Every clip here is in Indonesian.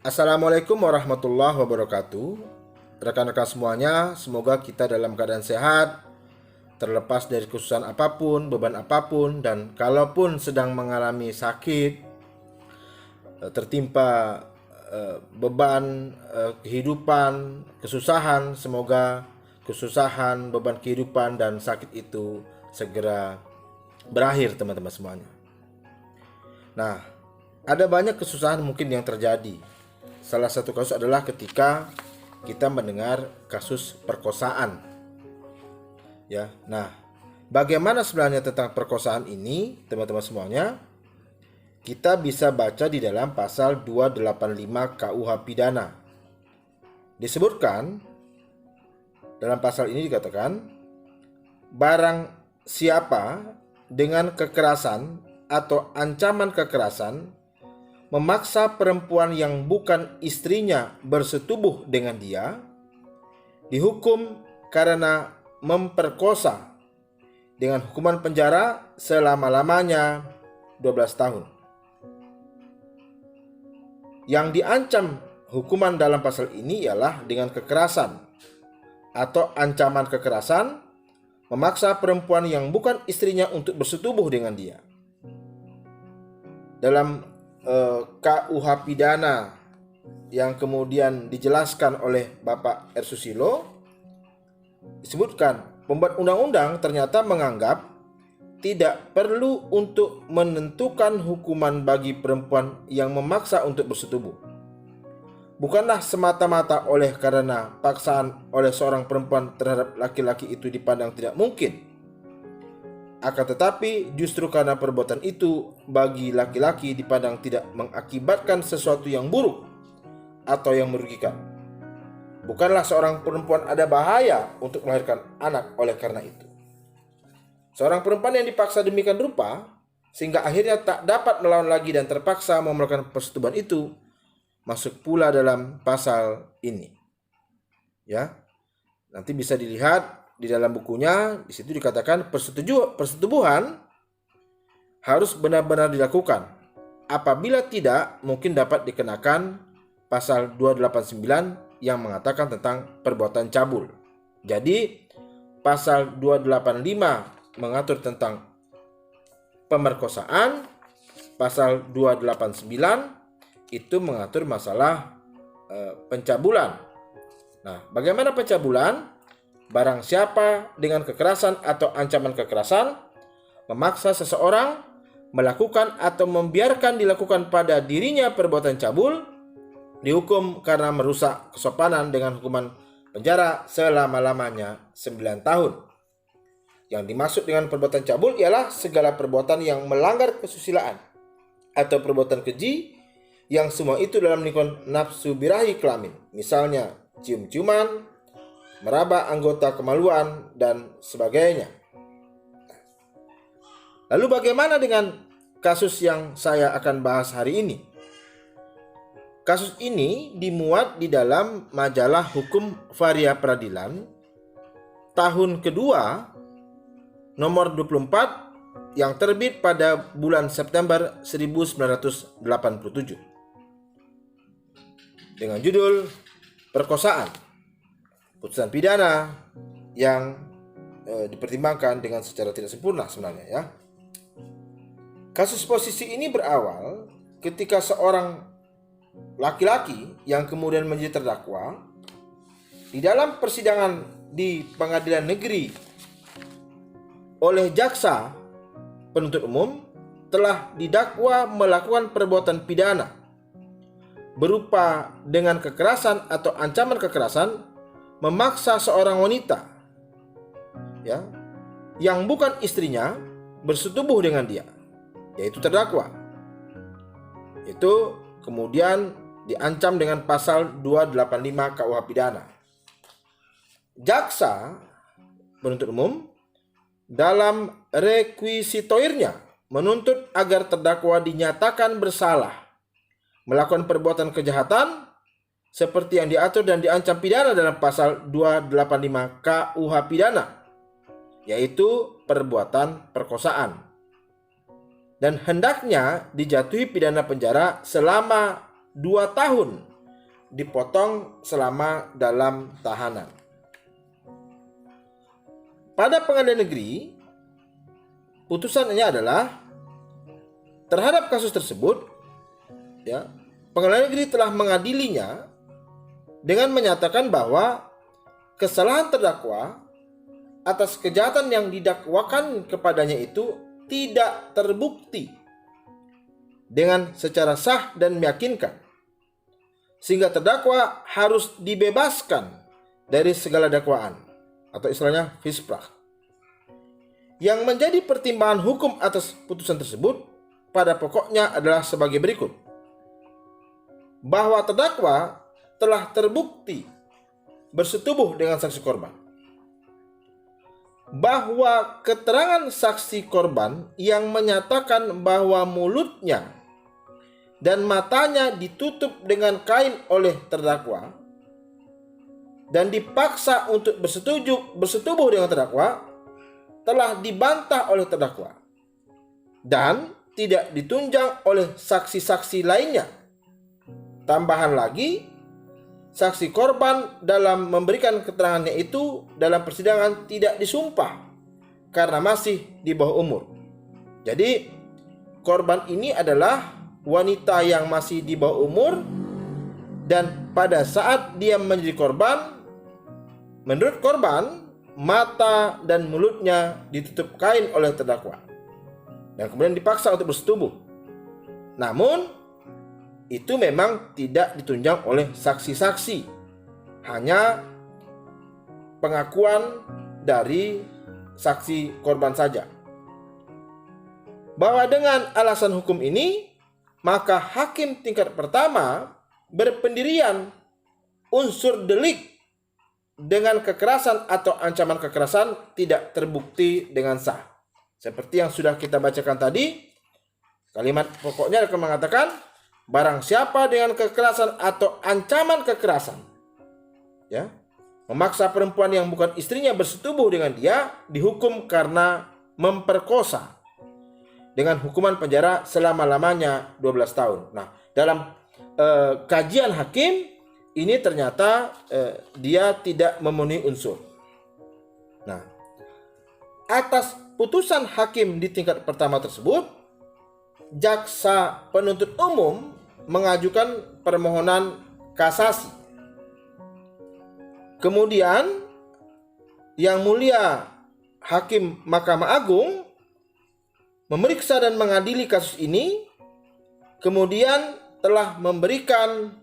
Assalamualaikum warahmatullahi wabarakatuh. Rekan-rekan semuanya, semoga kita dalam keadaan sehat, terlepas dari kesusahan apapun, beban apapun, dan kalaupun sedang mengalami sakit, tertimpa beban kehidupan, kesusahan, semoga kesusahan, beban kehidupan, dan sakit itu segera berakhir, teman-teman semuanya. Nah, ada banyak kesusahan mungkin yang terjadi. Salah satu kasus adalah ketika kita mendengar kasus perkosaan. Ya. Nah, bagaimana sebenarnya tentang perkosaan ini, teman-teman semuanya? Kita bisa baca di dalam pasal 285 KUH Pidana. Disebutkan dalam pasal ini dikatakan, barang siapa dengan kekerasan atau ancaman kekerasan memaksa perempuan yang bukan istrinya bersetubuh dengan dia, dihukum karena memperkosa dengan hukuman penjara selama-lamanya 12 tahun. Yang diancam hukuman dalam pasal ini ialah dengan kekerasan atau ancaman kekerasan memaksa perempuan yang bukan istrinya untuk bersetubuh dengan dia. Dalam KUH Pidana yang kemudian dijelaskan oleh Bapak R. Susilo, disebutkan pembuat undang-undang ternyata menganggap tidak perlu untuk menentukan hukuman bagi perempuan yang memaksa untuk bersetubuh. Bukanlah semata-mata oleh karena paksaan oleh seorang perempuan terhadap laki-laki itu dipandang tidak mungkin. Akan tetapi justru karena perbuatan itu bagi laki-laki dipandang tidak mengakibatkan sesuatu yang buruk atau yang merugikan. Bukanlah seorang perempuan ada bahaya untuk melahirkan anak oleh karena itu. Seorang perempuan yang dipaksa demikian rupa sehingga akhirnya tak dapat melawan lagi dan terpaksa melakukan persetubuhan itu masuk pula dalam pasal ini. Ya. Nanti bisa dilihat di dalam bukunya, di situ dikatakan persetubuhan harus benar-benar dilakukan. Apabila tidak, mungkin dapat dikenakan pasal 289 yang mengatakan tentang perbuatan cabul. Jadi, pasal 285 mengatur tentang pemerkosaan, pasal 289 itu mengatur masalah pencabulan. Nah, bagaimana pencabulan? Barang siapa dengan kekerasan atau ancaman kekerasan memaksa seseorang melakukan atau membiarkan dilakukan pada dirinya perbuatan cabul, dihukum karena merusak kesopanan dengan hukuman penjara selama-lamanya 9 tahun. Yang dimaksud dengan perbuatan cabul ialah segala perbuatan yang melanggar kesusilaan atau perbuatan keji yang semua itu dalam lingkungan nafsu birahi kelamin. Misalnya cium-ciuman, meraba anggota kemaluan, dan sebagainya. Lalu bagaimana dengan kasus yang saya akan bahas hari ini? Kasus ini dimuat di dalam majalah Hukum Varia Peradilan tahun kedua nomor 24 yang terbit pada bulan September 1987 dengan judul Perkosaan, putusan pidana yang dipertimbangkan dengan secara tidak sempurna sebenarnya ya. Kasus posisi ini berawal ketika seorang laki-laki yang kemudian menjadi terdakwa di dalam persidangan di pengadilan negeri oleh jaksa penuntut umum telah didakwa melakukan perbuatan pidana berupa dengan kekerasan atau ancaman kekerasan memaksa seorang wanita ya yang bukan istrinya bersetubuh dengan dia, yaitu terdakwa. Itu kemudian diancam dengan pasal 285 KUH Pidana. Jaksa penuntut umum dalam rekuisitoirnya menuntut agar terdakwa dinyatakan bersalah melakukan perbuatan kejahatan seperti yang diatur dan diancam pidana dalam pasal 285 KUH Pidana, yaitu perbuatan perkosaan. Dan hendaknya dijatuhi pidana penjara selama 2 tahun dipotong selama dalam tahanan. Pada pengadilan negeri, putusannya adalah terhadap kasus tersebut, ya, pengadilan negeri telah mengadilinya dengan menyatakan bahwa kesalahan terdakwa atas kejahatan yang didakwakan kepadanya itu tidak terbukti dengan secara sah dan meyakinkan, sehingga terdakwa harus dibebaskan dari segala dakwaan, atau istilahnya fisprah. Yang menjadi pertimbangan hukum atas putusan tersebut pada pokoknya adalah sebagai berikut: bahwa terdakwa telah terbukti bersetubuh dengan saksi korban, bahwa keterangan saksi korban yang menyatakan bahwa mulutnya dan matanya ditutup dengan kain oleh terdakwa dan dipaksa untuk bersetubuh dengan terdakwa telah dibantah oleh terdakwa dan tidak ditunjang oleh saksi-saksi lainnya. Tambahan lagi, saksi korban dalam memberikan keterangannya itu dalam persidangan tidak disumpah karena masih di bawah umur. Jadi korban ini adalah wanita yang masih di bawah umur, dan pada saat dia menjadi korban, menurut korban, mata dan mulutnya ditutup kain oleh terdakwa dan kemudian dipaksa untuk bersetubuh. Namun itu memang tidak ditunjang oleh saksi-saksi, hanya pengakuan dari saksi korban saja. Bahwa dengan alasan hukum ini, maka hakim tingkat pertama berpendirian unsur delik dengan kekerasan atau ancaman kekerasan tidak terbukti dengan sah. Seperti yang sudah kita bacakan tadi, kalimat pokoknya akan mengatakan, barang siapa dengan kekerasan atau ancaman kekerasan, ya, memaksa perempuan yang bukan istrinya bersetubuh dengan dia, dihukum karena memperkosa dengan hukuman penjara selama-lamanya 12 tahun. Nah, dalam kajian hakim ini ternyata dia tidak memenuhi unsur. Nah, atas putusan hakim di tingkat pertama tersebut, jaksa penuntut umum mengajukan permohonan kasasi. Kemudian Yang Mulia Hakim Mahkamah Agung memeriksa dan mengadili kasus ini, kemudian telah memberikan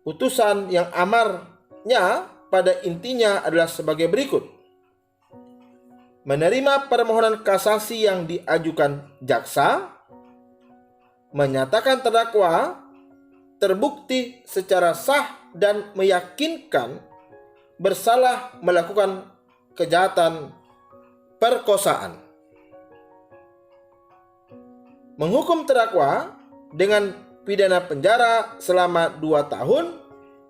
putusan yang amarnya pada intinya adalah sebagai berikut: menerima permohonan kasasi yang diajukan jaksa, menyatakan terdakwa terbukti secara sah dan meyakinkan bersalah melakukan kejahatan perkosaan, menghukum terdakwa dengan pidana penjara selama 2 tahun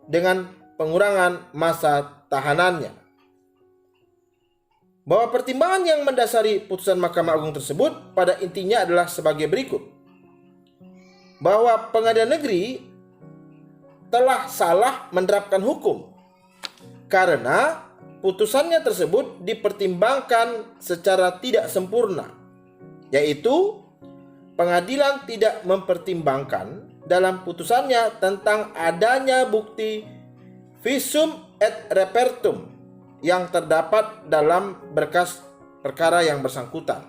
dengan pengurangan masa tahanannya. Bahwa pertimbangan yang mendasari putusan Mahkamah Agung tersebut pada intinya adalah sebagai berikut: bahwa pengadilan negeri telah salah menerapkan hukum karena putusannya tersebut dipertimbangkan secara tidak sempurna, yaitu pengadilan tidak mempertimbangkan dalam putusannya tentang adanya bukti visum et repertum yang terdapat dalam berkas perkara yang bersangkutan.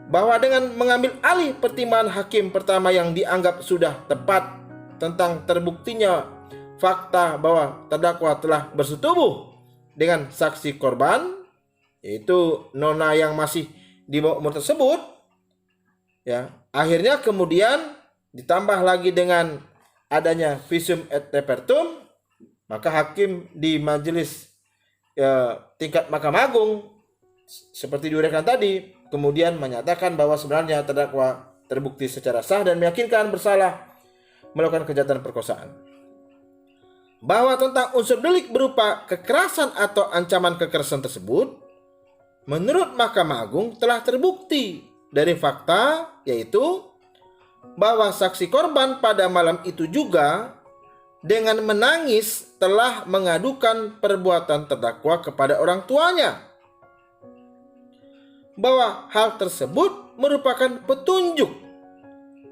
Bahwa dengan mengambil alih pertimbangan hakim pertama yang dianggap sudah tepat tentang terbuktinya fakta bahwa terdakwa telah bersetubuh dengan saksi korban, yaitu nona yang masih di bawah umur tersebut, ya, akhirnya kemudian ditambah lagi dengan adanya visum et repertum, maka hakim di majelis tingkat Mahkamah Agung seperti diuraikan tadi kemudian menyatakan bahwa sebenarnya terdakwa terbukti secara sah dan meyakinkan bersalah melakukan kejahatan perkosaan. Bahwa tentang unsur delik berupa kekerasan atau ancaman kekerasan tersebut, menurut Mahkamah Agung telah terbukti dari fakta, yaitu bahwa saksi korban pada malam itu juga dengan menangis telah mengadukan perbuatan terdakwa kepada orang tuanya, bahwa hal tersebut merupakan petunjuk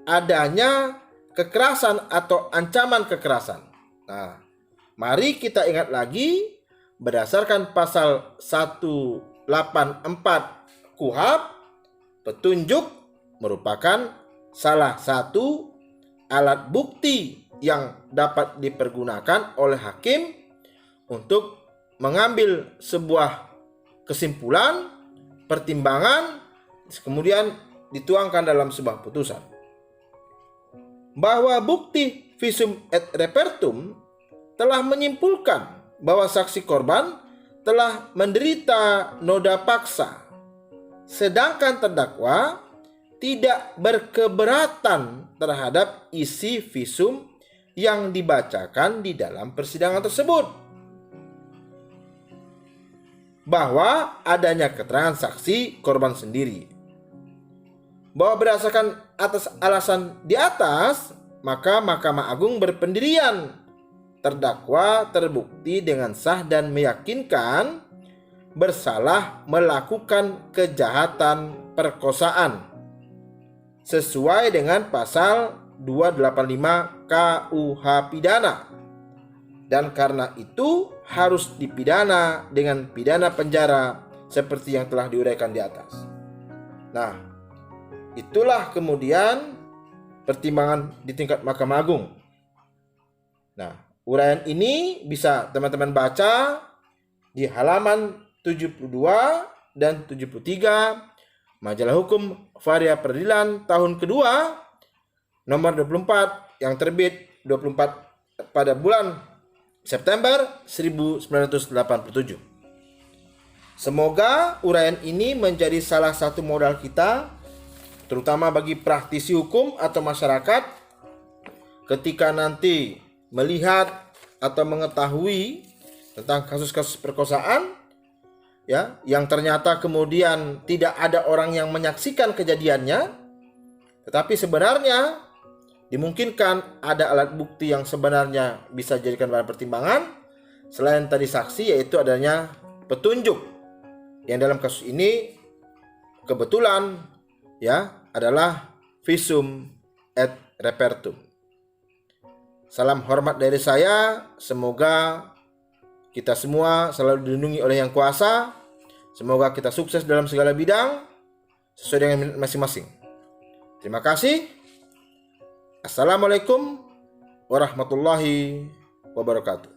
adanya kekerasan atau ancaman kekerasan. Nah, mari kita ingat lagi berdasarkan pasal 184 KUHP, petunjuk merupakan salah satu alat bukti yang dapat dipergunakan oleh hakim untuk mengambil sebuah kesimpulan, pertimbangan, kemudian dituangkan dalam sebuah putusan. Bahwa bukti visum et repertum telah menyimpulkan bahwa saksi korban telah menderita noda paksa, sedangkan terdakwa tidak berkeberatan terhadap isi visum yang dibacakan di dalam persidangan tersebut. Bahwa adanya keterangan saksi korban sendiri. Bahwa berdasarkan atas alasan di atas, maka Mahkamah Agung berpendirian terdakwa terbukti dengan sah dan meyakinkan bersalah melakukan kejahatan perkosaan sesuai dengan pasal 285 KUH pidana, dan karena itu harus dipidana dengan pidana penjara seperti yang telah diuraikan di atas. Nah, itulah kemudian pertimbangan di tingkat Mahkamah Agung. Nah, uraian ini bisa teman-teman baca di halaman 72 dan 73 Majalah Hukum Varia Peradilan tahun kedua nomor 24 yang terbit 24 pada bulan September 1987. Semoga uraian ini menjadi salah satu modal kita, terutama bagi praktisi hukum atau masyarakat, ketika nanti melihat atau mengetahui tentang kasus-kasus perkosaan, ya, yang ternyata kemudian tidak ada orang yang menyaksikan kejadiannya, tetapi sebenarnya dimungkinkan ada alat bukti yang sebenarnya bisa dijadikan bahan pertimbangan selain tadi saksi, yaitu adanya petunjuk yang dalam kasus ini kebetulan ya adalah visum et repertum. Salam hormat dari saya, semoga kita semua selalu dilindungi oleh Yang Kuasa, semoga kita sukses dalam segala bidang sesuai dengan minat masing-masing. Terima kasih. Assalamualaikum warahmatullahi wabarakatuh.